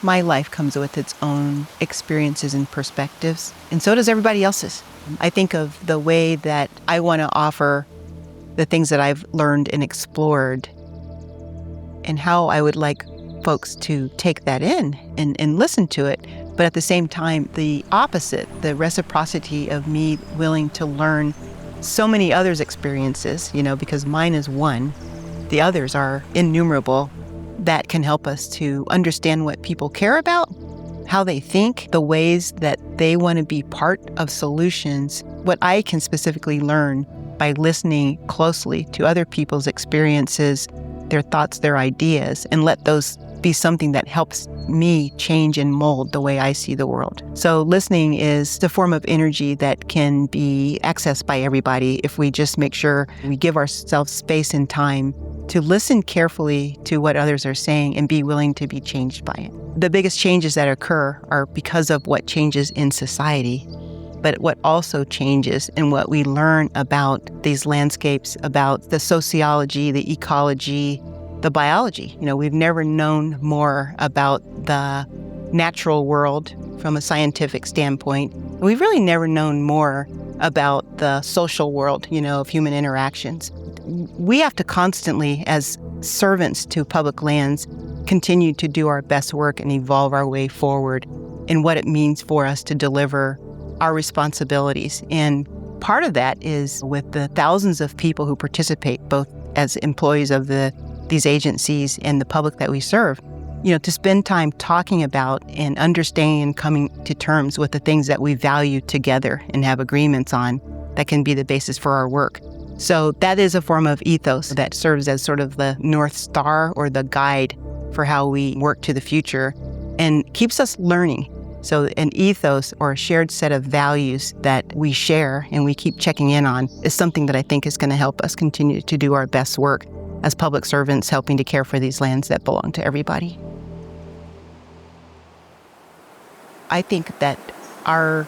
My life comes with its own experiences and perspectives, and so does everybody else's. I think of the way that I want to offer the things that I've learned and explored, and how I would like folks to take that in and listen to it. But at the same time, the opposite, the reciprocity of me willing to learn so many others' experiences, because mine is one, the others are innumerable, that can help us to understand what people care about, how they think, the ways that they want to be part of solutions. What I can specifically learn by listening closely to other people's experiences, their thoughts, their ideas, and let those be something that helps me change and mold the way I see the world. So listening is a form of energy that can be accessed by everybody if we just make sure we give ourselves space and time to listen carefully to what others are saying and be willing to be changed by it. The biggest changes that occur are because of what changes in society, but what also changes and what we learn about these landscapes, about the sociology, the ecology, the biology. We've never known more about the natural world from a scientific standpoint. We've really never known more about the social world, of human interactions. We have to constantly, as servants to public lands, continue to do our best work and evolve our way forward in what it means for us to deliver our responsibilities. And part of that is with the thousands of people who participate, both as employees of these agencies and the public that we serve, to spend time talking about and understanding and coming to terms with the things that we value together and have agreements on that can be the basis for our work. So that is a form of ethos that serves as sort of the North Star or the guide for how we work to the future and keeps us learning. So an ethos or a shared set of values that we share and we keep checking in on is something that I think is going to help us continue to do our best work as public servants helping to care for these lands that belong to everybody. I think that our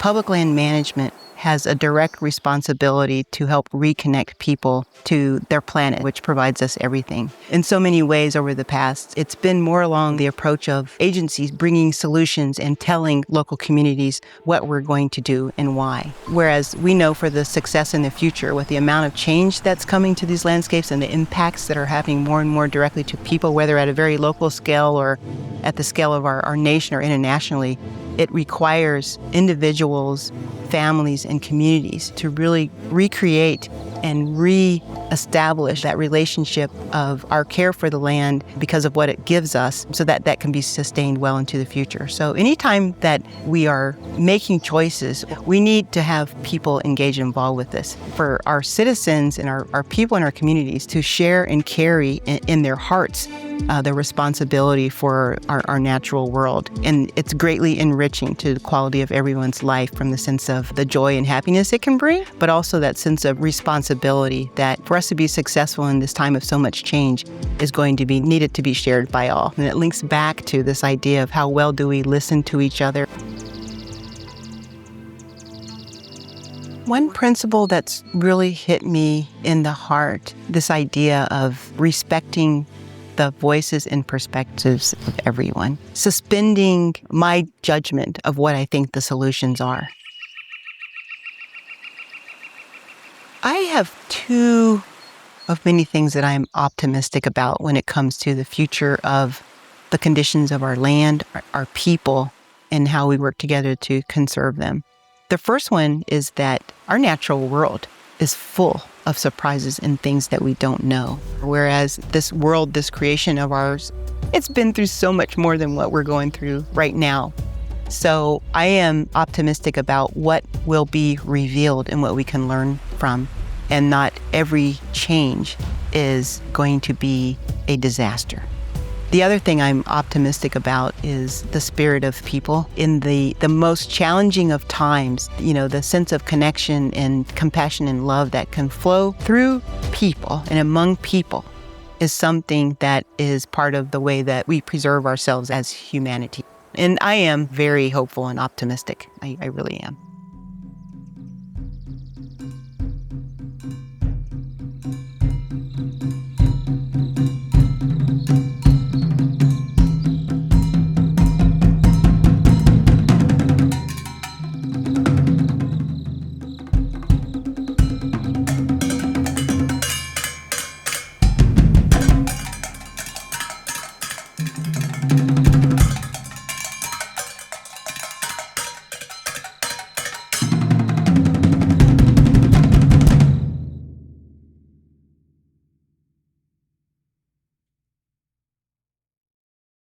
public land management has a direct responsibility to help reconnect people to their planet, which provides us everything. In so many ways over the past, it's been more along the approach of agencies bringing solutions and telling local communities what we're going to do and why. Whereas we know for the success in the future, with the amount of change that's coming to these landscapes and the impacts that are happening more and more directly to people, whether at a very local scale or at the scale of our nation or internationally, it requires individuals, families, and communities to really recreate and re-establish that relationship of our care for the land because of what it gives us, so that that can be sustained well into the future. So anytime that we are making choices, we need to have people engaged and involved with this. For our citizens and our people in our communities to share and carry in their hearts the responsibility for our natural world. And it's greatly enriching to the quality of everyone's life, from the sense of the joy and happiness it can bring, but also that sense of responsibility that for us to be successful in this time of so much change is going to be needed to be shared by all. And it links back to this idea of how well do we listen to each other. One principle that's really hit me in the heart, this idea of respecting the voices and perspectives of everyone, suspending my judgment of what I think the solutions are. I have two of many things that I'm optimistic about when it comes to the future of the conditions of our land, our people, and how we work together to conserve them. The first one is that our natural world is full of surprises and things that we don't know. Whereas this world, this creation of ours, it's been through so much more than what we're going through right now. So I am optimistic about what will be revealed and what we can learn from. And not every change is going to be a disaster. The other thing I'm optimistic about is the spirit of people in the most challenging of times. The sense of connection and compassion and love that can flow through people and among people is something that is part of the way that we preserve ourselves as humanity. And I am very hopeful and optimistic. I really am.